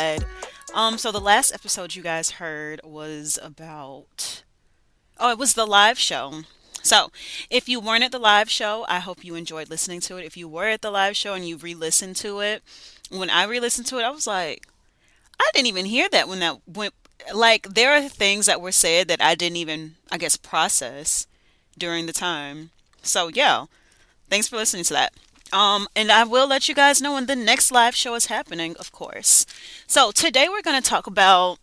glad. So the last episode you guys heard was about, oh, it was the live show. So if you weren't at the live show, I hope you enjoyed listening to it. If you were at the live show and you re-listened to it, when I re-listened to it, I was like, I didn't even hear that when that went. Like there are things that were said that I didn't even, I guess, process during the time. So yeah, thanks for listening to that. And I will let you guys know when the next live show is happening, of course. So today we're going to talk about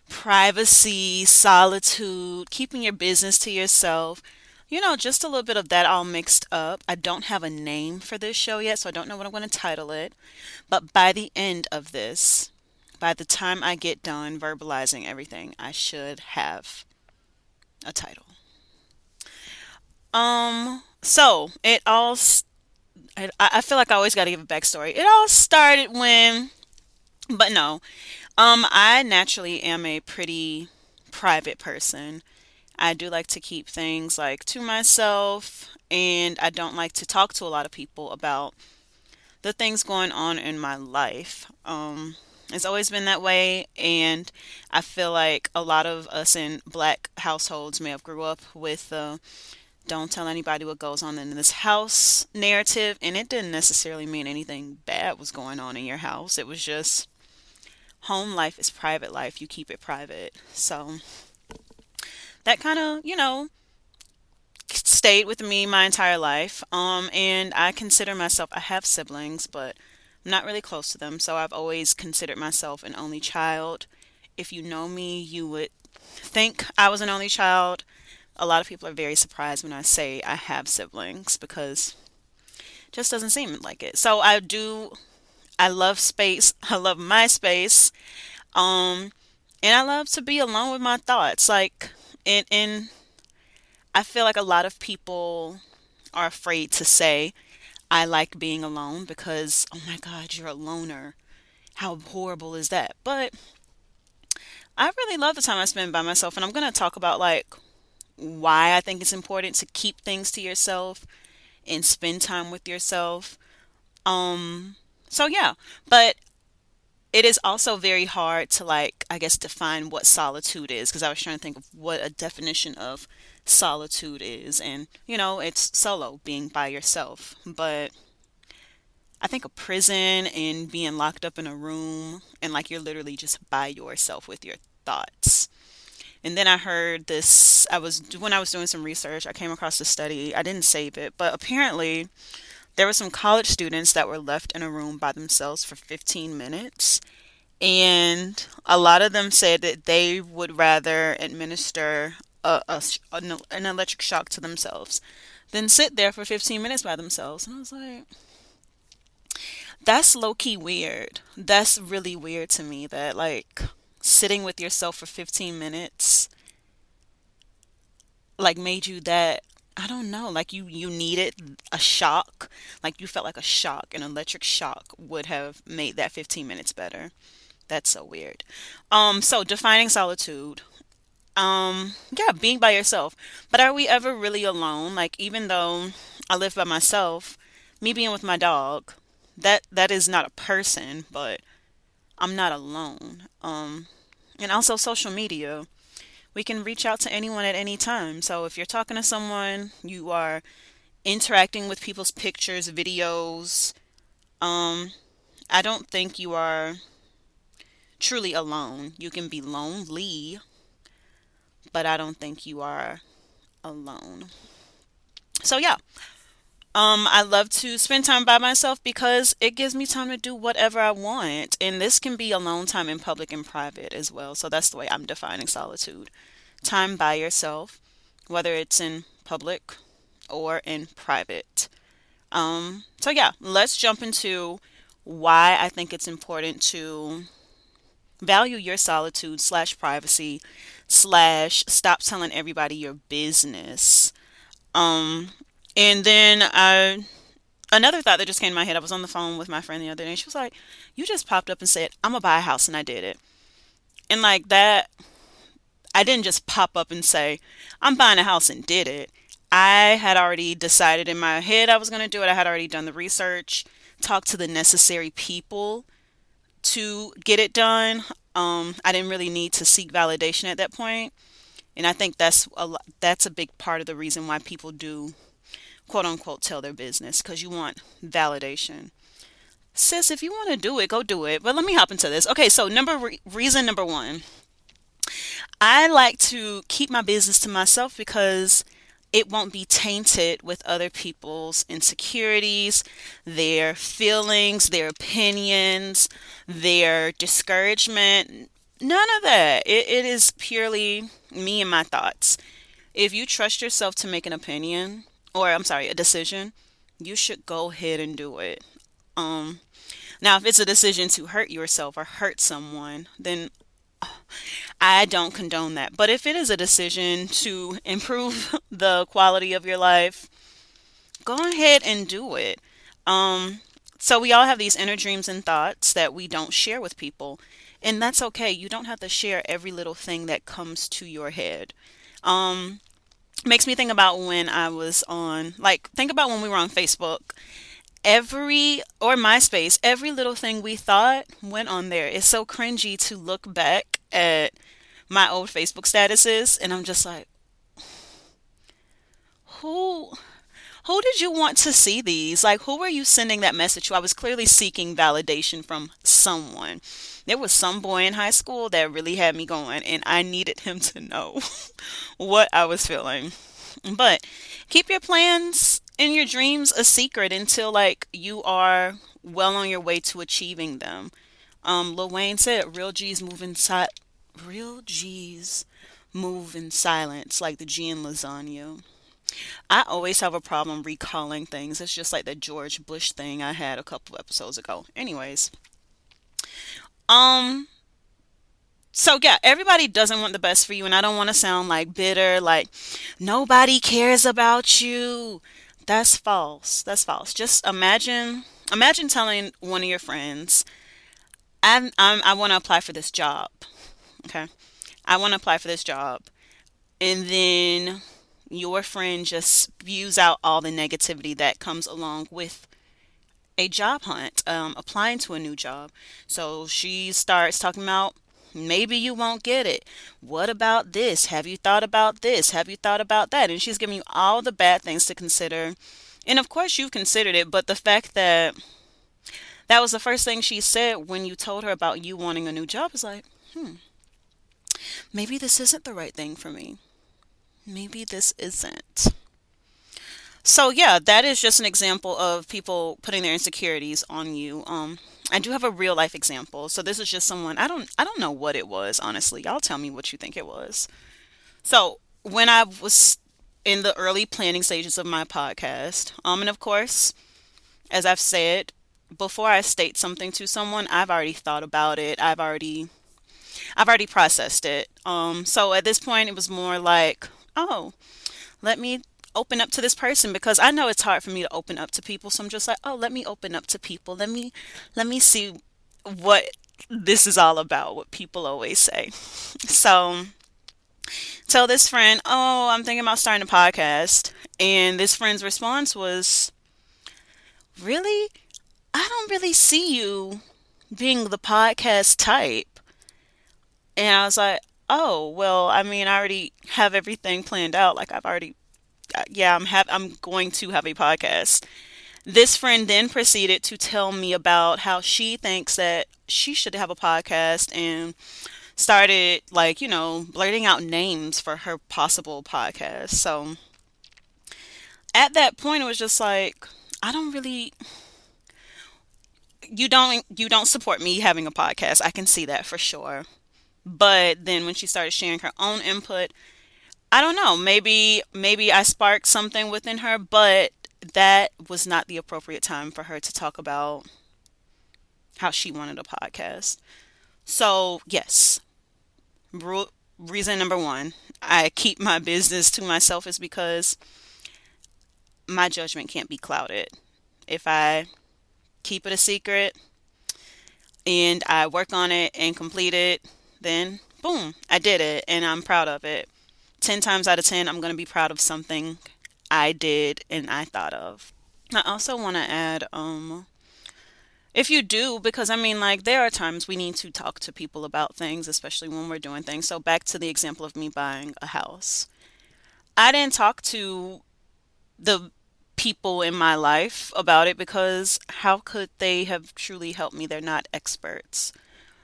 privacy, solitude, keeping your business to yourself. Just a little bit of that all mixed up. I don't have a name for this show yet, so I don't know what I'm going to title it. But by the end of this, by the time I get done verbalizing everything, I should have a title. So it all I feel like I always got to give a backstory. It all started when, but no, I naturally am a pretty private person. I do like to keep things like to myself, and I don't like to talk to a lot of people about the things going on in my life. It's always been that way, and I feel like a lot of us in black households may have grew up with the don't tell anybody what goes on in this house narrative, and it didn't necessarily mean anything bad was going on in your house. It was just home life is private life. You keep it private. So that kind of, stayed with me my entire life. And I consider myself, I have siblings, but I'm not really close to them. So I've always considered myself an only child. If you know me, you would think I was an only child. A lot of people are very surprised when I say I have siblings because it just doesn't seem like it. So I love space. I love my space. Um, and I love to be alone with my thoughts. And I feel like a lot of people are afraid to say, I like being alone because, oh my God, you're a loner. How horrible is that? But I really love the time I spend by myself. And I'm going to talk about why I think it's important to keep things to yourself and spend time with yourself. So yeah, but it is also very hard to I guess define what solitude is because I was trying to think of what a definition of solitude is, and it's solo, being by yourself. But I think a prison and being locked up in a room and you're literally just by yourself with your thoughts. And then I heard this, when I was doing some research, I came across a study. I didn't save it, but apparently there were some college students that were left in a room by themselves for 15 minutes. And a lot of them said that they would rather administer an electric shock to themselves than sit there for 15 minutes by themselves. And I was like, that's low key weird. That's really weird to me that sitting with yourself for 15 minutes made you that, I don't know, you needed a shock. Like you felt like a shock, an electric shock would have made that 15 minutes better. That's so weird. So defining solitude. Yeah, being by yourself. But are we ever really alone? Like even though I live by myself, me being with my dog, that is not a person, but I'm not alone. And also social media. We can reach out to anyone at any time. So if you're talking to someone, you are interacting with people's pictures, videos. Um, I don't think you are truly alone. You can be lonely, but I don't think you are alone. So yeah, I love to spend time by myself because it gives me time to do whatever I want, and this can be alone time in public and private as well. So that's the way I'm defining solitude: time by yourself, whether it's in public or in private. So yeah, let's jump into why I think it's important to value your solitude slash privacy slash stop telling everybody your business. Um, and then another thought that just came to my head. I was on the phone with my friend the other day, and she was like, "You just popped up and said I'm gonna buy a house, and I did it." And like that, I didn't just pop up and say I'm buying a house and did it. I had already decided in my head I was gonna do it. I had already done the research, talked to the necessary people, to get it done. I didn't really need to seek validation at that point, and I think that's a big part of the reason why people do quote unquote tell their business, because you want validation. Sis, if you want to do it, go do it. But let me hop into this. Okay, so reason number one, I like to keep my business to myself because it won't be tainted with other people's insecurities, their feelings, their opinions, their discouragement. None of that. It is purely me and my thoughts. If you trust yourself to make an opinion, or I'm sorry, a decision, you should go ahead and do it. Um, Now, if it's a decision to hurt yourself or hurt someone, then I don't condone that. But if it is a decision to improve the quality of your life, go ahead and do it. Um, so we all have these inner dreams and thoughts that we don't share with people, and that's okay. You don't have to share every little thing that comes to your head. Um, Makes me think about when I was on, like, think about when we were on Facebook. Every, or MySpace, every little thing we thought went on there. It's so cringy to look back at my old Facebook statuses, and I'm just like, who who did you want to see these? Like, who were you sending that message to? I was clearly seeking validation from someone. There was some boy in high school that really had me going, and I needed him to know what I was feeling. But keep your plans and your dreams a secret until like you are well on your way to achieving them. Lil Wayne said, real G's move in silence, like the G in lasagna." I always have a problem recalling things. It's just like the George Bush thing I had a couple episodes ago. Anyways, um, so yeah, everybody doesn't want the best for you, and I don't want to sound like bitter, like nobody cares about you. That's false. That's false. Just imagine telling one of your friends, I want to apply for this job. Okay, I want to apply for this job, and then your friend just spews out all the negativity that comes along with a job hunt, applying to a new job. So she starts talking about, maybe you won't get it. What about this? Have you thought about this? Have you thought about that? And she's giving you all the bad things to consider. And of course, you've considered it, but the fact that that was the first thing she said when you told her about you wanting a new job is like, maybe this isn't the right thing for me. Maybe this isn't. So yeah, that is just an example of people putting their insecurities on you. I do have a real life example. So this is just someone, I don't know what it was, honestly. Y'all tell me what you think it was. So when I was in the early planning stages of my podcast, and of course, as I've said, before I state something to someone, I've already thought about it. I've already processed it. So at this point it was more like, oh, let me open up to this person, because I know it's hard for me to open up to people. So I'm just like, oh, let me open up to people. Let me see what this is all about, what people always say. So tell this friend, oh, I'm thinking about starting a podcast. And this friend's response was, really? I don't really see you being the podcast type. And I was like, oh, well, I mean, I already have everything planned out. Like I've already, yeah, I'm going to have a podcast. This friend then proceeded to tell me about how she thinks that she should have a podcast, and started, like, blurting out names for her possible podcast. So at that point it was just like, I don't really, you don't support me having a podcast. I can see that for sure. But then when she started sharing her own input, I don't know, maybe I sparked something within her, but that was not the appropriate time for her to talk about how she wanted a podcast. So, yes, reason number one, I keep my business to myself is because my judgment can't be clouded. If I keep it a secret and I work on it and complete it, then boom, I did it and I'm proud of it. 10 times out of 10, I'm going to be proud of something I did and I thought of. I also want to add, If you do, because I mean, like, there are times we need to talk to people about things, especially when we're doing things. So, back to the example of me buying a house. I didn't talk to the people in my life about it because how could they have truly helped me? They're not experts.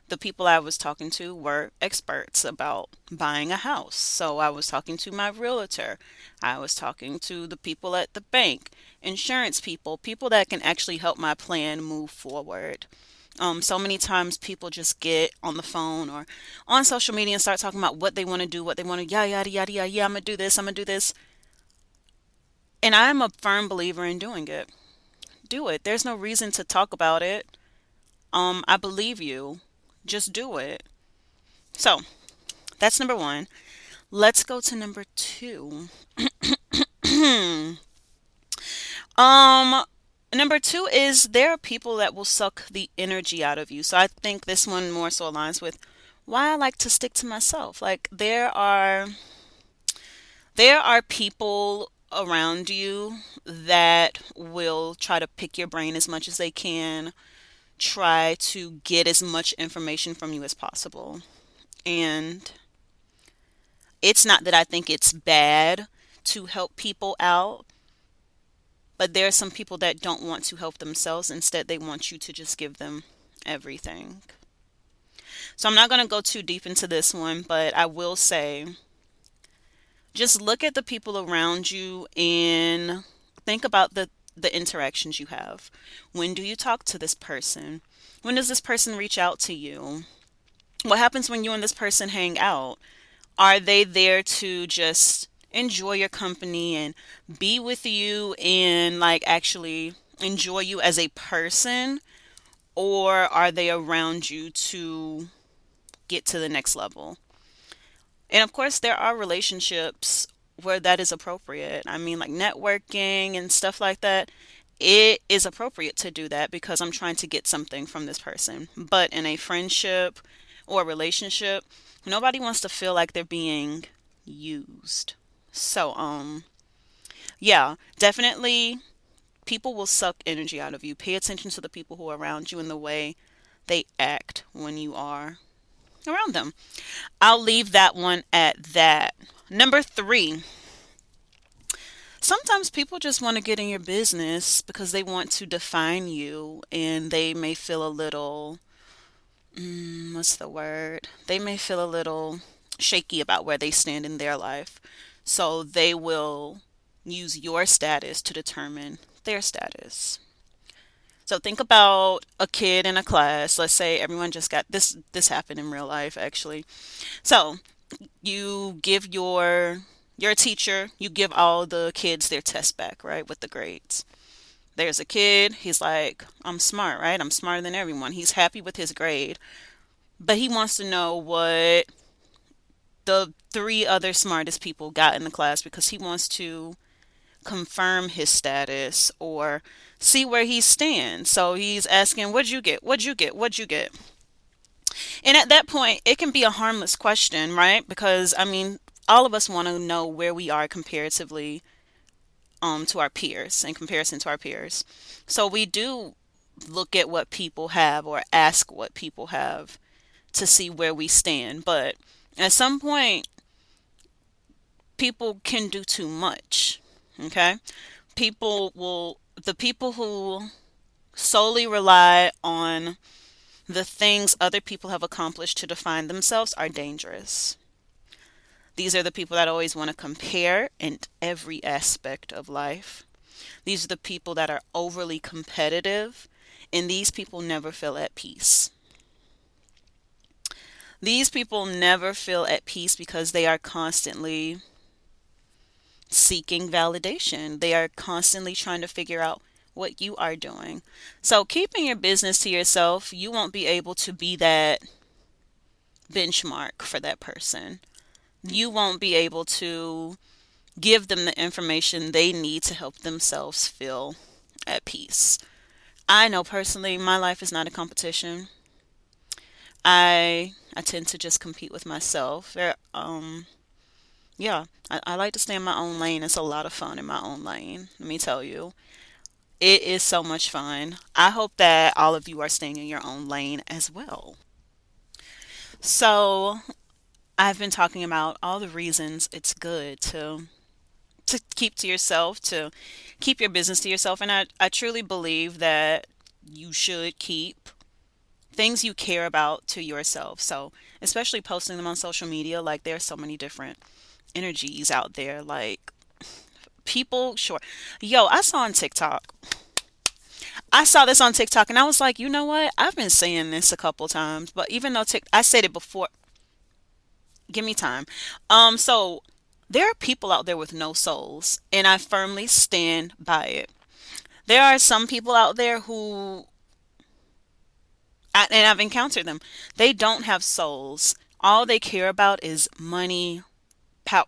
The people I was talking to were experts about buying a house. So I was talking to my realtor. I was talking to the people at the bank, insurance people, people that can actually help my plan move forward. So many times people just get on the phone or on social media and start talking about what they want to do, what they want to, yada, yada, yada, yada, yeah, I'm going to do this, I'm going to do this. And I'm a firm believer in doing it. Do it. There's no reason to talk about it. I believe you. Just do it. So that's number one. Let's go to number two. Um, Number two is there are people that will suck the energy out of you. So I think this one more so aligns with why I like to stick to myself. Like there are people around you that will try to pick your brain as much as they can, try to get as much information from you as possible. And it's not that I think it's bad to help people out, but there are some people that don't want to help themselves. Instead, they want you to just give them everything. So I'm not going to go too deep into this one, but I will say just look at the people around you and think about the interactions you have. When do you talk to this person? When does this person reach out to you? What happens when you and this person hang out? Are they there to just enjoy your company and be with you and like actually enjoy you as a person? Or are they around you to get to the next level? And of course, there are relationships where that is appropriate. I mean, like networking and stuff like that. It is appropriate to do that because I'm trying to get something from this person. But in a friendship or relationship, nobody wants to feel like they're being used. So, yeah, definitely people will suck energy out of you. Pay attention to the people who are around you and the way they act when you are around them. I'll leave that one at that. Number three, sometimes people just want to get in your business because they want to define you and they may feel a little, what's the word? They may feel a little shaky about where they stand in their life. So they will use your status to determine their status. So think about a kid in a class. Let's say everyone just got this happened in real life actually. So you give your teacher, you give all the kids their test back, right, with the grades. There's a kid, he's like, I'm smart, right? I'm smarter than everyone. He's happy with his grade, but he wants to know what the three other smartest people got in the class because he wants to confirm his status or see where he stands. So he's asking, what'd you get? What'd you get? What'd you get? And at that point, it can be a harmless question, right? Because I mean, all of us want to know where we are comparatively to our peers, in comparison to our peers. So we do look at what people have or ask what people have to see where we stand. But at some point, people can do too much. Okay? The people who solely rely on the things other people have accomplished to define themselves are dangerous. These are the people that always want to compare in every aspect of life. These are the people that are overly competitive, and these people never feel at peace. These people never feel at peace because they are constantly seeking validation. They are constantly trying to figure out what you are doing. So, keeping your business to yourself, you won't be able to be that benchmark for that person. You won't be able to give them the information they need to help themselves feel at peace. I know personally my life is not a competition. I tend to just compete with myself. Yeah, I like to stay in my own lane. It's a lot of fun in my own lane, let me tell you. It is so much fun. I hope that all of you are staying in your own lane as well. So, I've been talking about all the reasons it's good to keep to yourself, to keep your business to yourself, and I truly believe that you should keep things you care about to yourself. So, especially posting them on social media, like there's so many different energies out there. Like people, sure. Yo, I saw this on TikTok and I was like, you know what? I've been saying this a couple times, but even though I said it before, give me time. So there are people out there with no souls, and I firmly stand by it. There are some people out there who, and I've encountered them, they don't have souls. All they care about is money, power.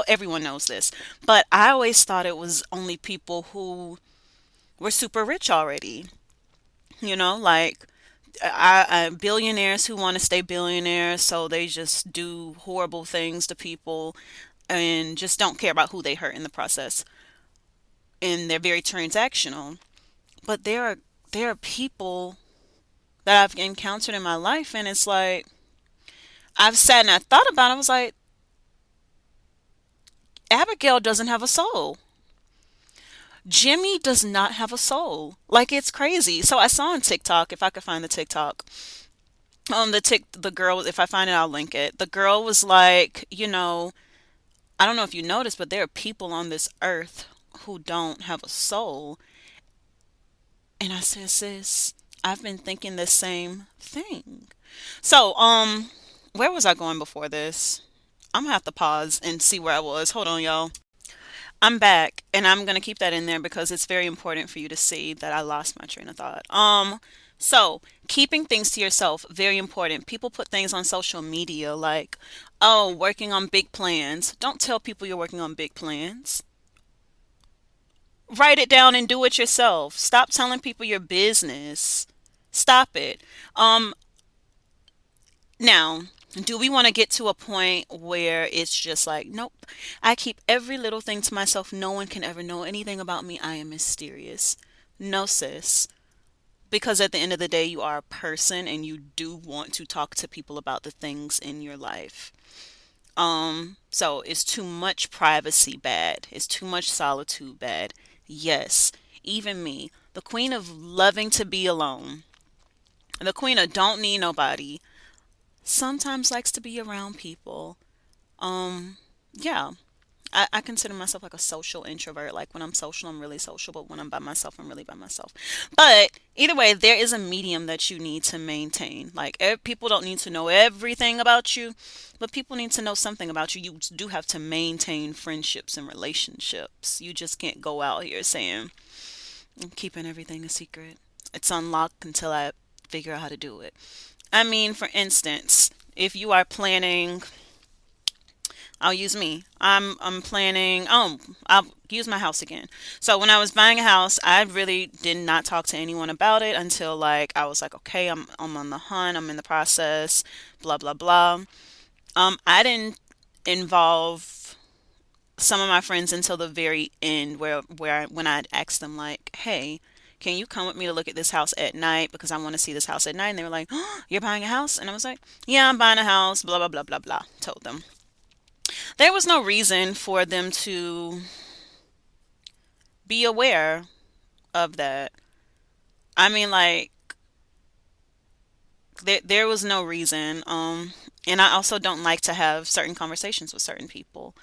Everyone knows this, but I always thought it was only people who were super rich already. Like billionaires who want to stay billionaires, so they just do horrible things to people and just don't care about who they hurt in the process. And they're very transactional. But there are people that I've encountered in my life, and it's like I've sat and I thought about it. I was like, Abigail doesn't have a soul. Jimmy does not have a soul. Like it's crazy. So I saw on TikTok, if I could find the TikTok, the girl, if I find it, I'll link it. The girl was like, I don't know if you noticed, but there are people on this earth who don't have a soul. And I said, sis, I've been thinking the same thing. So, where was I going before this? I'm gonna have to pause and see where I was. Hold on, y'all. I'm back, and I'm gonna keep that in there because it's very important for you to see that I lost my train of thought. So keeping things to yourself, very important. People put things on social media like, oh, working on big plans. Don't tell people you're working on big plans. Write it down and do it yourself. Stop telling people your business. Stop it. Um, Now, do we want to get to a point where it's just like, nope, I keep every little thing to myself. No one can ever know anything about me. I am mysterious. No, sis. Because at the end of the day, you are a person and you do want to talk to people about the things in your life. So is too much privacy bad? Is too much solitude bad? Yes. Even me, the queen of loving to be alone, the queen of don't need nobody, sometimes likes to be around people. Yeah, I consider myself like a social introvert. Like when I'm social, I'm really social, but when I'm by myself, I'm really by myself. But either way, there is a medium that you need to maintain. Like people don't need to know everything about you, but people need to know something about you. You do have to maintain friendships and relationships. You just can't go out here saying, I'm keeping everything a secret. It's unlocked until I figure out how to do it. I mean, for instance, if you are planning, I'll use me. I'm planning. I'll use my house again. So when I was buying a house, I really did not talk to anyone about it until like I was like, okay, I'm on the hunt. I'm in the process. Blah blah blah. I didn't involve some of my friends until the very end, when I'd asked them like, hey. Can you come with me to look at this house at night because I want to see this house at night? And they were like, oh, you're buying a house? And I was like, yeah, I'm buying a house, blah, blah, blah, blah, blah. Told them. There was no reason for them to be aware of that. I mean, like, there was no reason. And I also don't like to have certain conversations with certain people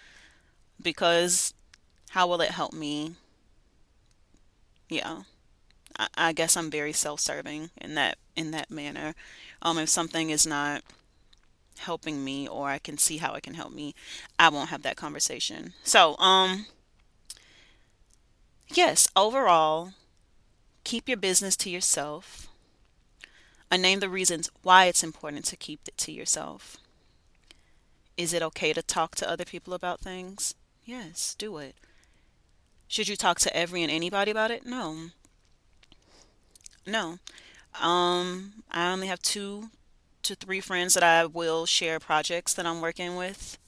because how will it help me? Yeah. I guess I'm very self-serving in that manner. If something is not helping me or I can see how it can help me, I won't have that conversation. So, yes, overall, keep your business to yourself. I name the reasons why it's important to keep it to yourself. Is it okay to talk to other people about things? Yes, do it. Should you talk to every and anybody about it? No. No. I only have 2 to 3 friends that I will share projects that I'm working with.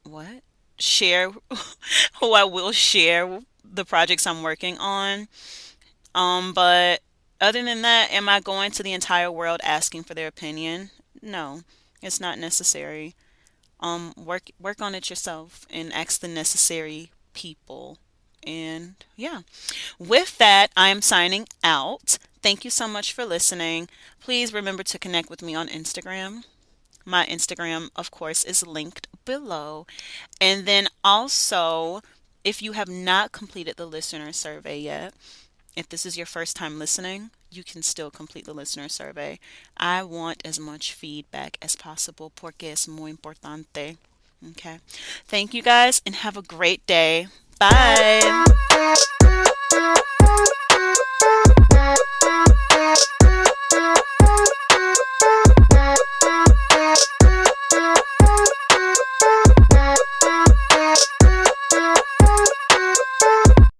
What? Share who I will share the projects I'm working on. But other than that, am I going to the entire world asking for their opinion? No, it's not necessary. Work on it yourself and ask the necessary people. And yeah, with that, I am signing out. Thank you so much for listening. Please remember to connect with me on Instagram. My Instagram, of course, is linked below. And then also, if you have not completed the listener survey yet, if this is your first time listening, you can still complete the listener survey. I want as much feedback as possible porque es muy importante. Okay. Thank you guys and have a great day. Bye.